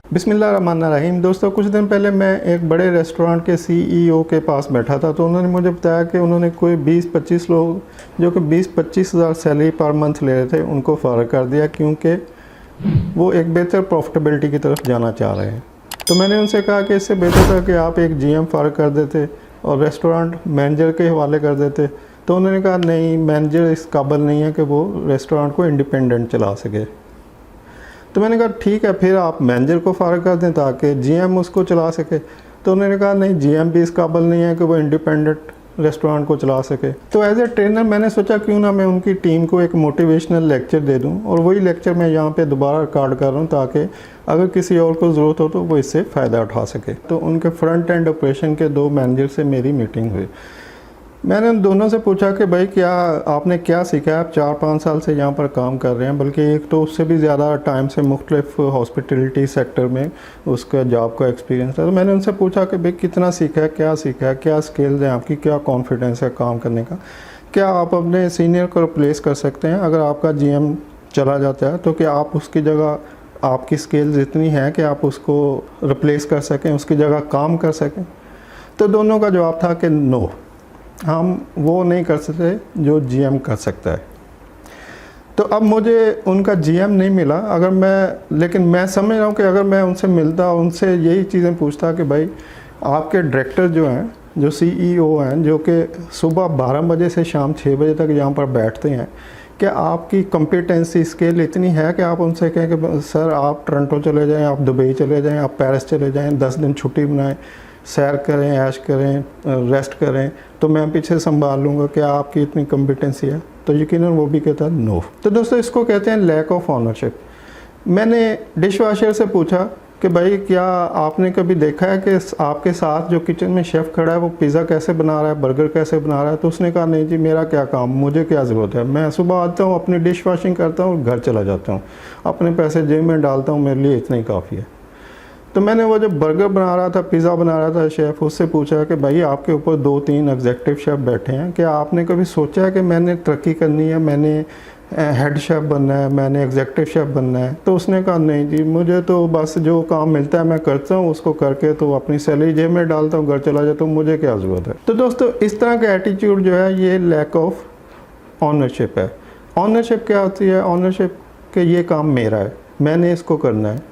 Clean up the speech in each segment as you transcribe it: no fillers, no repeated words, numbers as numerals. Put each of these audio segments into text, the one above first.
बिस्मिल्लाहिर्रहमानिर्रहीम। दोस्तों, कुछ दिन पहले मैं एक बड़े रेस्टोरेंट के सीईओ के पास बैठा था, तो उन्होंने मुझे बताया कि उन्होंने कोई 20-25 लोग जो कि 20-25 हज़ार सैलरी पर मंथ ले रहे थे, उनको फ़ारग कर दिया क्योंकि वो एक बेहतर प्रॉफिटेबिलिटी की तरफ जाना चाह रहे हैं। तो मैंने उनसे कहा कि इससे बेहतर था कि आप एक जीएम फ़ारग कर देते और रेस्टोरेंट मैनेजर के हवाले कर देते। तो उन्होंने कहा नहीं, मैनेजर इस काबिल नहीं है कि वो रेस्टोरेंट को इंडिपेंडेंट चला सके। तो मैंने कहा ठीक है, फिर आप मैनेजर को फ़ारग कर दें ताकि जीएम उसको चला सके। तो उन्होंने कहा नहीं, जीएम भी इस काबिल नहीं है कि वो इंडिपेंडेंट रेस्टोरेंट को चला सके। तो एज ए ट्रेनर मैंने सोचा क्यों ना मैं उनकी टीम को एक मोटिवेशनल लेक्चर दे दूं, और वही लेक्चर मैं यहाँ पे दोबारा रिकॉर्ड कर रहा हूँ ताकि अगर किसी और को ज़रूरत हो तो वो इससे फ़ायदा उठा सके। तो उनके फ्रंट एंड ऑपरेशन के 2 मैनेजर से मेरी मीटिंग हुई। मैंने उन दोनों से पूछा कि भाई क्या आपने क्या सीखा है? आप 4-5 साल से यहाँ पर काम कर रहे हैं, बल्कि एक तो उससे भी ज़्यादा टाइम से मुख्तलिफ हॉस्पिटलिटी सेक्टर में उसका जॉब का एक्सपीरियंस है। तो मैंने उनसे पूछा कि भाई कितना सीखा है, क्या सीखा है, क्या स्किल्स हैं आपकी, क्या कॉन्फिडेंस है काम करने का, क्या आप अपने सीनियर को रिप्लेस कर सकते हैं अगर आपका जीएम चला जाता है, तो क्या आप उसकी जगह आपकी स्किल्स इतनी हैं कि आप उसको रिप्लेस कर सकें, उसकी जगह काम कर सकें? तो दोनों का जवाब था कि नो, हम वो नहीं कर सकते जो जीएम कर सकता है। तो अब मुझे उनका जीएम नहीं मिला, लेकिन मैं समझ रहा हूँ कि अगर मैं उनसे मिलता, उनसे यही चीज़ें पूछता कि भाई आपके डायरेक्टर जो हैं, जो सीईओ हैं, जो कि सुबह 12 बजे से शाम 6 बजे तक यहाँ पर बैठते हैं, क्या आपकी कॉम्पिटेंसी स्केल इतनी है कि आप उनसे कहें कि सर आप टोरंटो चले जाएँ, आप दुबई चले जाएँ, आप पेरिस चले जाएँ, 10 दिन छुट्टी बनाएं, सैर करें, ऐश करें, रेस्ट करें, तो मैं पीछे संभाल लूँगा, क्या आपकी इतनी कॉम्पिटेंसी है? तो यकीनन वो भी कहता है नो। तो दोस्तों, इसको कहते हैं लैक ऑफ ऑनरशिप। मैंने डिश वाशर से पूछा कि भाई क्या आपने कभी देखा है कि आपके साथ जो किचन में शेफ़ खड़ा है वो पिज़्ज़ा कैसे बना रहा है, बर्गर कैसे बना रहा है? तो उसने कहा नहीं जी, मेरा क्या काम, मुझे क्या ज़रूरत है, मैं सुबह आता हूँ, अपनी डिश वॉशिंग करता हूँ, घर चला जाता हूँ, अपने पैसे जेब में डालता हूँ, मेरे लिए इतना ही काफ़ी है। तो मैंने वो जो बर्गर बना रहा था, पिज़्ज़ा बना रहा था शेफ़, उससे पूछा कि भाई आपके ऊपर 2-3 एग्जेक्टिव शेफ़ बैठे हैं, क्या आपने कभी सोचा है कि मैंने तरक्की करनी है, मैंने हेड शेफ़ बनना है, मैंने एग्जेक्टिव शेफ़ बनना है? तो उसने कहा नहीं जी, मुझे तो बस जो काम मिलता है मैं करता हूँ, उसको करके तो अपनी सैलरी जेब में डालता हूँ, घर चला जाता हूँ, मुझे क्या ज़रूरत है? तो दोस्तों, इस तरह का एटीट्यूड जो है ये लैक ऑफ ऑनरशिप है। ऑनरशिप क्या होती है? ऑनरशिप कि ये काम मेरा है, मैंने इसको करना है।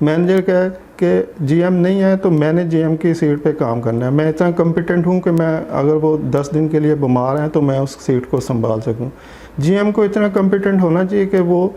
मैनेजर क्या है कि जीएम नहीं है तो मैंने जीएम की सीट पे काम करना है। मैं इतना कॉम्पिटेंट हूँ कि मैं अगर वो 10 दिन के लिए बीमार हैं तो मैं उस सीट को संभाल सकूँ। जीएम को इतना कॉम्पिटेंट होना चाहिए कि वो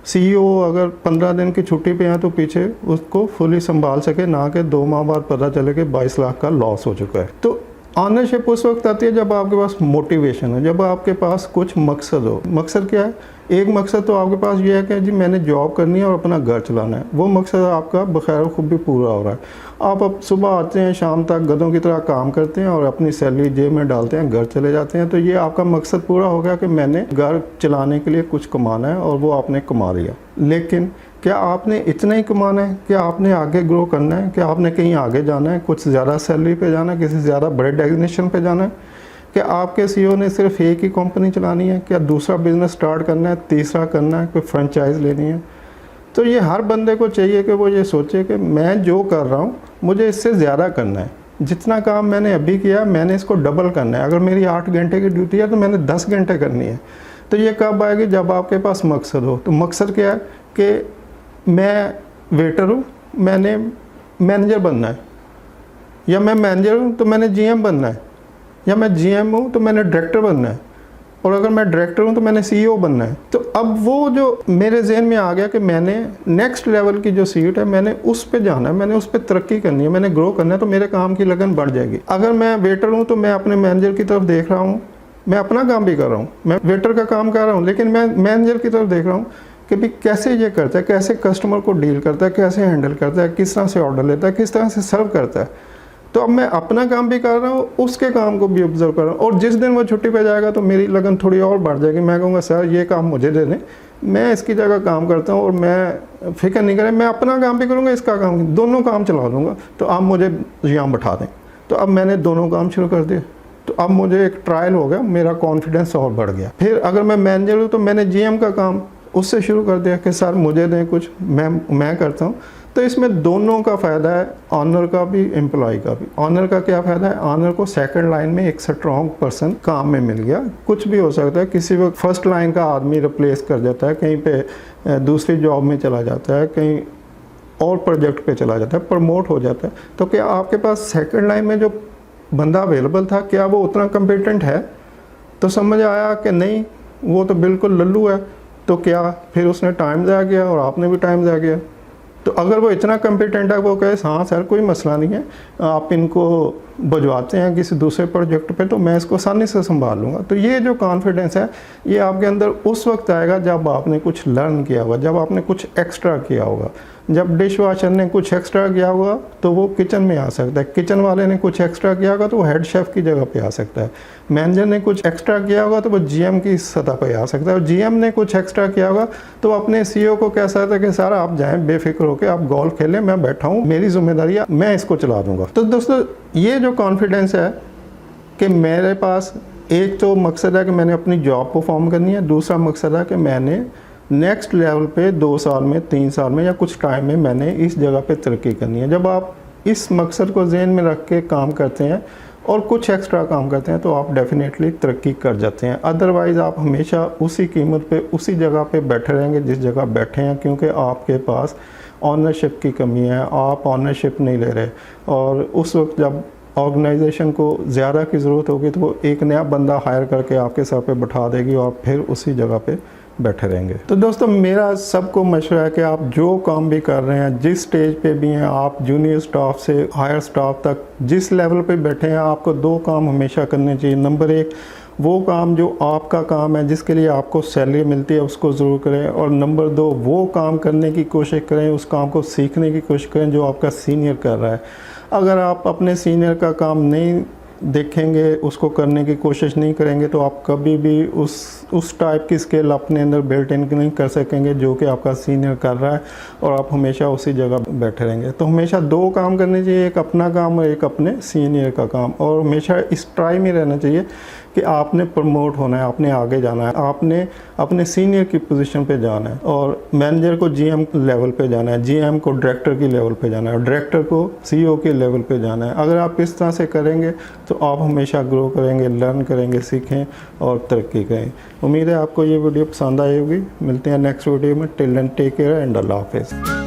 सीईओ अगर 15 दिन की छुट्टी पे हैं तो पीछे उसको फुली संभाल सके, ना कि 2 माह बाद पता चले कि 22 लाख का लॉस हो चुका है। तो ऑनरशिप उस वक्त आती है जब आपके पास मोटिवेशन हो, जब आपके पास कुछ मकसद हो। मकसद क्या है? एक मकसद तो आपके पास ये है कि जी मैंने जॉब करनी है और अपना घर चलाना है, वो मकसद आपका बखैर खूब भी पूरा हो रहा है। आप अब सुबह आते हैं, शाम तक गधों की तरह काम करते हैं और अपनी सैलरी जेब में डालते हैं, घर चले जाते हैं, तो ये आपका मकसद पूरा हो गया कि मैंने घर चलाने के लिए कुछ कमाना है, और वो आपने कमा लिया। लेकिन क्या आपने इतना ही कमाना है? क्या आपने आगे ग्रो करना है? क्या आपने कहीं आगे जाना है, कुछ ज़्यादा सैलरी पे जाना है, किसी ज़्यादा बड़े डेजिग्नेशन पे जाना है? क्या आपके सीईओ ने सिर्फ एक ही कंपनी चलानी है? क्या दूसरा बिजनेस स्टार्ट करना है, तीसरा करना है, कोई फ्रेंचाइज लेनी है? तो ये हर बंदे को चाहिए कि वो ये सोचे कि मैं जो कर रहा हूँ मुझे इससे ज़्यादा करना है। जितना काम मैंने अभी किया मैंने इसको डबल करना है। अगर मेरी 8 घंटे की ड्यूटी है तो मैंने 10 घंटे करनी है। तो ये कब आएगी? जब आपके पास मकसद हो। तो मकसद क्या है कि मैं वेटर हूँ, मैंने मैनेजर बनना है, या मैं मैनेजर हूँ तो मैंने जीएम बनना है, या मैं जीएम हूँ तो मैंने डायरेक्टर बनना है, और अगर मैं डायरेक्टर हूँ तो मैंने सीईओ बनना है। तो अब वो जो मेरे जहन में आ गया कि मैंने नेक्स्ट लेवल की जो सीट है मैंने उस पे जाना है, मैंने उस पे तरक्की करनी है, मैंने ग्रो करना है, तो मेरे काम की लगन बढ़ जाएगी। अगर मैं वेटर हूँ तो मैं अपने मैनेजर की तरफ देख रहा हूँ, मैं अपना काम भी कर रहा हूँ, मैं वेटर का काम कर रहा हूँ, लेकिन मैं मैनेजर की तरफ देख रहा हूँ कि भाई कैसे ये करता है, कैसे कस्टमर को डील करता है, कैसे हैंडल करता है, किस तरह से ऑर्डर लेता है, किस तरह से सर्व करता है। तो अब मैं अपना काम भी कर रहा हूँ, उसके काम को भी ऑब्जर्व कर रहा हूँ, और जिस दिन वो छुट्टी पे जाएगा तो मेरी लगन थोड़ी और बढ़ जाएगी। मैं कहूँगा सर ये काम मुझे दे दें, मैं इसकी जगह काम करता हूँ, और मैं फिक्र नहीं करें, मैं अपना काम भी करूँगा, इसका काम, दोनों काम चला लूँगा, तो आप मुझे यहाँ बैठा दें। तो अब मैंने दोनों काम शुरू कर दिए, तो अब मुझे एक ट्रायल हो गया, मेरा कॉन्फिडेंस और बढ़ गया। फिर अगर मैं मैनेजर हूँ तो मैंने जीएम का काम उससे शुरू कर दिया कि सर मुझे दें कुछ, मैं करता हूँ। तो इसमें दोनों का फ़ायदा है, ऑनर का भी, एम्प्लॉय का भी। ऑनर का क्या फ़ायदा है, ऑनर को सेकंड लाइन में एक स्ट्रॉन्ग पर्सन काम में मिल गया। कुछ भी हो सकता है, किसी वक्त फर्स्ट लाइन का आदमी रिप्लेस कर जाता है, कहीं पे दूसरी जॉब में चला जाता है, कहीं और प्रोजेक्ट पे चला जाता है, प्रमोट हो जाता है। तो क्या आपके पास सेकंड लाइन में जो बंदा अवेलेबल था, क्या वो उतना कम्पिटेंट है? तो समझ आया कि नहीं, वो तो बिल्कुल लल्लू है। तो क्या फिर उसने टाइम ज़ाया किया और आपने भी टाइम ज़ाया किया। तो अगर वो इतना कम्पिटेंट है, वो कहे हाँ सर कोई मसला नहीं है, आप इनको भिजवाते हैं किसी दूसरे प्रोजेक्ट पे, तो मैं इसको आसानी से संभाल लूँगा। तो ये जो कॉन्फिडेंस है, ये आपके अंदर उस वक्त आएगा जब आपने कुछ लर्न किया होगा, जब आपने कुछ एक्स्ट्रा किया होगा। जब डिश वाशर ने कुछ एक्स्ट्रा किया होगा तो वो किचन में आ सकता है, किचन वाले ने कुछ एक्स्ट्रा किया होगा तो वो हेड शेफ़ की जगह पे आ सकता है, मैनेजर ने कुछ एक्स्ट्रा किया होगा तो वो जीएम की सतह पे आ सकता है, और जीएम ने कुछ एक्स्ट्रा किया होगा तो अपने सीईओ को कह सकता है कि सर आप जाएं बेफिक्र होकर, आप गोल्फ खेलें, मैं बैठा हूँ, मेरी जिम्मेदारी है, मैं इसको चला दूँगा। तो दोस्तों ये जो कॉन्फिडेंस है कि मेरे पास एक तो मकसद है कि मैंने अपनी जॉब परफॉर्म करनी है, दूसरा मकसद है कि मैंने नेक्स्ट लेवल पे 2 साल में, 3 साल में या कुछ टाइम में मैंने इस जगह पे तरक्की करनी है। जब आप इस मकसद को ज़हन में रख के काम करते हैं और कुछ एक्स्ट्रा काम करते हैं तो आप डेफिनेटली तरक्की कर जाते हैं। अदरवाइज़ आप हमेशा उसी कीमत पे, उसी जगह पे बैठे रहेंगे जिस जगह बैठे हैं, क्योंकि आपके पास ऑनरशिप की कमी है, आप ऑनरशिप नहीं ले रहे। और उस वक्त जब ऑर्गेनाइजेशन को ज़्यादा की ज़रूरत होगी तो वो एक नया बंदा हायर करके आपके सर पे बैठा देगी और फिर उसी जगह पे बैठे रहेंगे। तो दोस्तों मेरा सबको मशवरा है कि आप जो काम भी कर रहे हैं, जिस स्टेज पे भी हैं, आप जूनियर स्टाफ से हायर स्टाफ तक जिस लेवल पे बैठे हैं, आपको 2 काम हमेशा करने चाहिए। नंबर 1, वो काम जो आपका काम है, जिसके लिए आपको सैलरी मिलती है, उसको ज़रूर करें। और नंबर 2, वो काम करने की कोशिश करें, उस काम को सीखने की कोशिश करें जो आपका सीनियर कर रहा है। अगर आप अपने सीनियर का काम नहीं देखेंगे, उसको करने की कोशिश नहीं करेंगे, तो आप कभी भी उस टाइप की स्किल अपने अंदर बिल्ट इन नहीं कर सकेंगे जो कि आपका सीनियर कर रहा है, और आप हमेशा उसी जगह बैठे रहेंगे। तो हमेशा 2 काम करने चाहिए, एक अपना काम और एक अपने सीनियर का काम। और हमेशा इस ट्राई में रहना चाहिए कि आपने प्रमोट होना है, आपने आगे जाना है, आपने अपने सीनियर की पोजीशन पे जाना है, और मैनेजर को जीएम लेवल पे जाना है, जीएम को डायरेक्टर की लेवल पे जाना है, और डायरेक्टर को सीईओ के लेवल पे जाना है। अगर आप इस तरह से करेंगे तो आप हमेशा ग्रो करेंगे, लर्न करेंगे, सीखें और तरक्की करें। उम्मीद है आपको ये वीडियो पसंद आई होगी। मिलते हैं नेक्स्ट वीडियो में। Till then take care and अल्लाह हाफिज़।